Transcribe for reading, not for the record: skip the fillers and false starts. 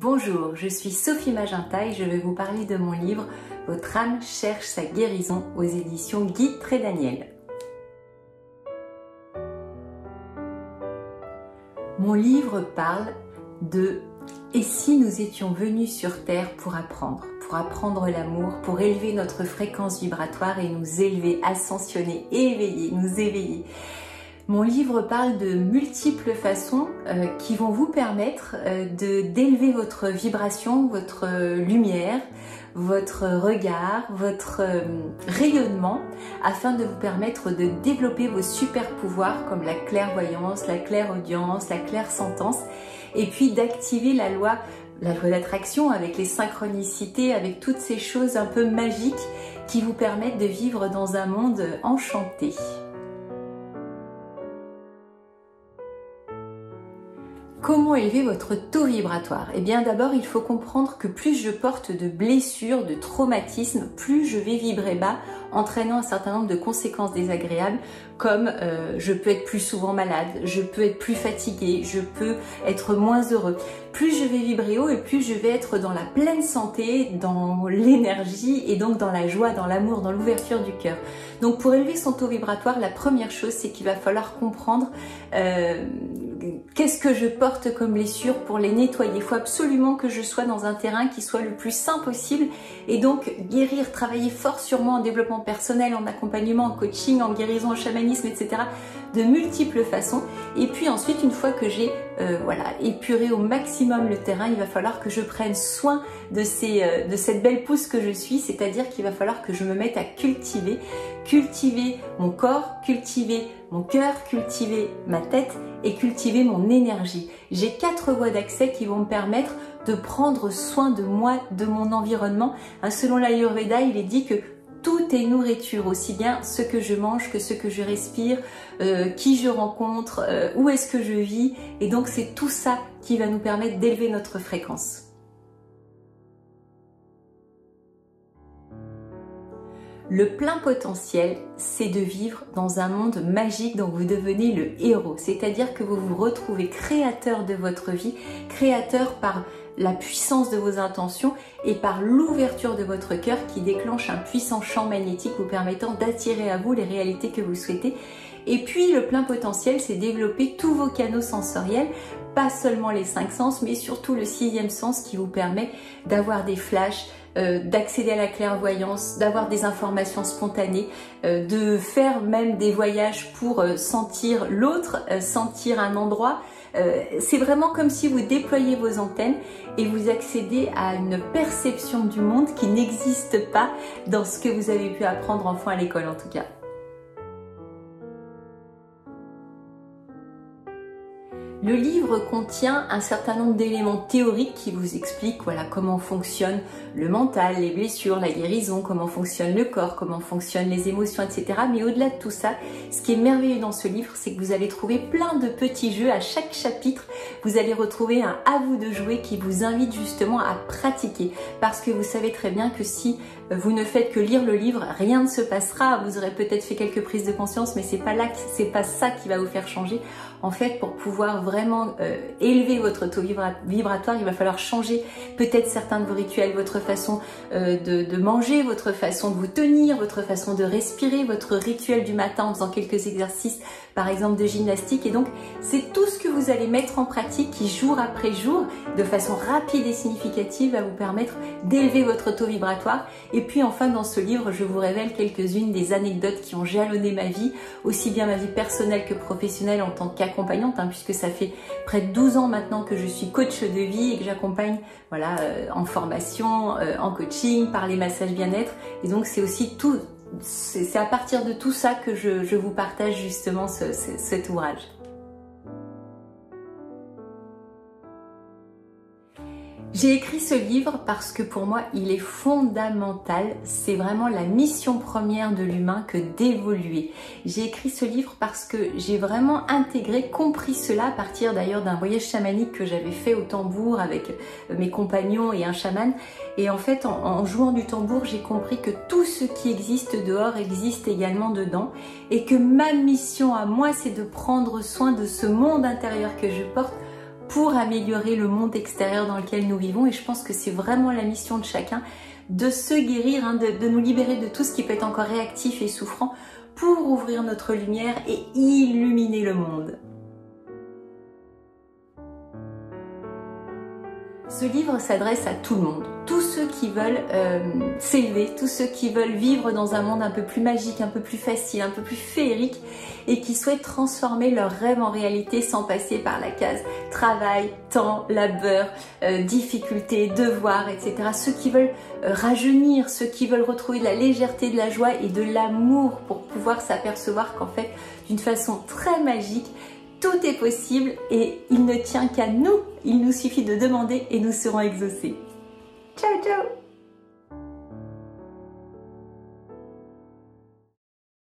Bonjour, je suis Sophie Magenta et je vais vous parler de mon livre « Votre âme cherche sa guérison » aux éditions Guy Trédaniel. Mon livre parle de « Et si nous étions venus sur Terre pour apprendre l'amour, pour élever notre fréquence vibratoire et nous élever, ascensionner, éveiller, nous éveiller ». Mon livre parle de multiples façons qui vont vous permettre d'élever votre vibration, votre lumière, votre regard, votre rayonnement, afin de vous permettre de développer vos super pouvoirs comme la clairvoyance, la clairaudience, la clairsentence, et puis d'activer la loi d'attraction avec les synchronicités, avec toutes ces choses un peu magiques qui vous permettent de vivre dans un monde enchanté. Comment élever votre taux vibratoire? Eh bien d'abord il faut comprendre que plus je porte de blessures, de traumatismes, plus je vais vibrer bas, entraînant un certain nombre de conséquences désagréables comme je peux être plus souvent malade, je peux être plus fatiguée, je peux être moins heureux. Plus je vais vibrer haut et plus je vais être dans la pleine santé, dans l'énergie et donc dans la joie, dans l'amour, dans l'ouverture du cœur. Donc pour élever son taux vibratoire, la première chose c'est qu'il va falloir comprendre qu'est-ce que je porte comme blessure pour les nettoyer. Il faut absolument que je sois dans un terrain qui soit le plus sain possible et donc guérir, travailler fort sur moi en développement personnel, en accompagnement, en coaching, en guérison, en chamanisme, etc. de multiples façons. Et puis ensuite, une fois que j'ai épuré au maximum le terrain, il va falloir que je prenne soin de cette belle pousse que je suis, c'est-à-dire qu'il va falloir que je me mette à cultiver mon corps, cultiver mon cœur, cultiver ma tête et cultiver mon énergie. J'ai 4 voies d'accès qui vont me permettre de prendre soin de moi, de mon environnement. Selon l'Ayurveda, il est dit que tout est nourriture, aussi bien ce que je mange que ce que je respire, qui je rencontre, où est-ce que je vis. Et donc c'est tout ça qui va nous permettre d'élever notre fréquence. Le plein potentiel, c'est de vivre dans un monde magique dont vous devenez le héros. C'est-à-dire que vous vous retrouvez créateur de votre vie, créateur par la puissance de vos intentions et par l'ouverture de votre cœur qui déclenche un puissant champ magnétique vous permettant d'attirer à vous les réalités que vous souhaitez. Et puis le plein potentiel, c'est développer tous vos canaux sensoriels, pas seulement les 5 sens, mais surtout le 6e sens qui vous permet d'avoir des flashs, d'accéder à la clairvoyance, d'avoir des informations spontanées, de faire même des voyages pour sentir l'autre, sentir un endroit. C'est vraiment comme si vous déployez vos antennes et vous accédez à une perception du monde qui n'existe pas dans ce que vous avez pu apprendre enfant à l'école en tout cas. Le livre contient un certain nombre d'éléments théoriques qui vous expliquent comment fonctionne le mental, les blessures, la guérison, comment fonctionne le corps, comment fonctionnent les émotions, etc. Mais au-delà de tout ça, ce qui est merveilleux dans ce livre, c'est que vous allez trouver plein de petits jeux. À chaque chapitre, vous allez retrouver un à vous de jouer qui vous invite justement à pratiquer. Parce que vous savez très bien que si vous ne faites que lire le livre, rien ne se passera. Vous aurez peut-être fait quelques prises de conscience, mais c'est pas ça qui va vous faire changer. En fait, pour pouvoir vraiment élever votre taux vibratoire, il va falloir changer peut-être certains de vos rituels, votre façon de manger, votre façon de vous tenir, votre façon de respirer, votre rituel du matin en faisant quelques exercices, par exemple de gymnastique. Et donc, c'est tout ce que vous allez mettre en pratique qui, jour après jour, de façon rapide et significative, va vous permettre d'élever votre taux vibratoire. Et puis enfin, dans ce livre, je vous révèle quelques-unes des anecdotes qui ont jalonné ma vie, aussi bien ma vie personnelle que professionnelle en tant qu'accompagnante, puisque ça fait près de 12 ans maintenant que je suis coach de vie et que j'accompagne en formation, en coaching, par les massages bien-être. Et donc c'est aussi tout, c'est à partir de tout ça que je vous partage justement cet ouvrage. J'ai écrit ce livre parce que pour moi, il est fondamental. C'est vraiment la mission première de l'humain que d'évoluer. J'ai écrit ce livre parce que j'ai vraiment compris cela à partir d'ailleurs d'un voyage chamanique que j'avais fait au tambour avec mes compagnons et un chaman. Et en fait, en jouant du tambour, j'ai compris que tout ce qui existe dehors existe également dedans. Et que ma mission à moi, c'est de prendre soin de ce monde intérieur que je porte pour améliorer le monde extérieur dans lequel nous vivons. Et je pense que c'est vraiment la mission de chacun de se guérir, hein, de nous libérer de tout ce qui peut être encore réactif et souffrant pour ouvrir notre lumière et illuminer le monde. Ce livre s'adresse à tout le monde, tous ceux qui veulent s'élever, tous ceux qui veulent vivre dans un monde un peu plus magique, un peu plus facile, un peu plus féerique et qui souhaitent transformer leurs rêves en réalité sans passer par la case travail, temps, labeur, difficultés, devoirs, etc. Ceux qui veulent rajeunir, ceux qui veulent retrouver de la légèreté, de la joie et de l'amour pour pouvoir s'apercevoir qu'en fait, d'une façon très magique, tout est possible et il ne tient qu'à nous. Il nous suffit de demander et nous serons exaucés. Ciao, ciao!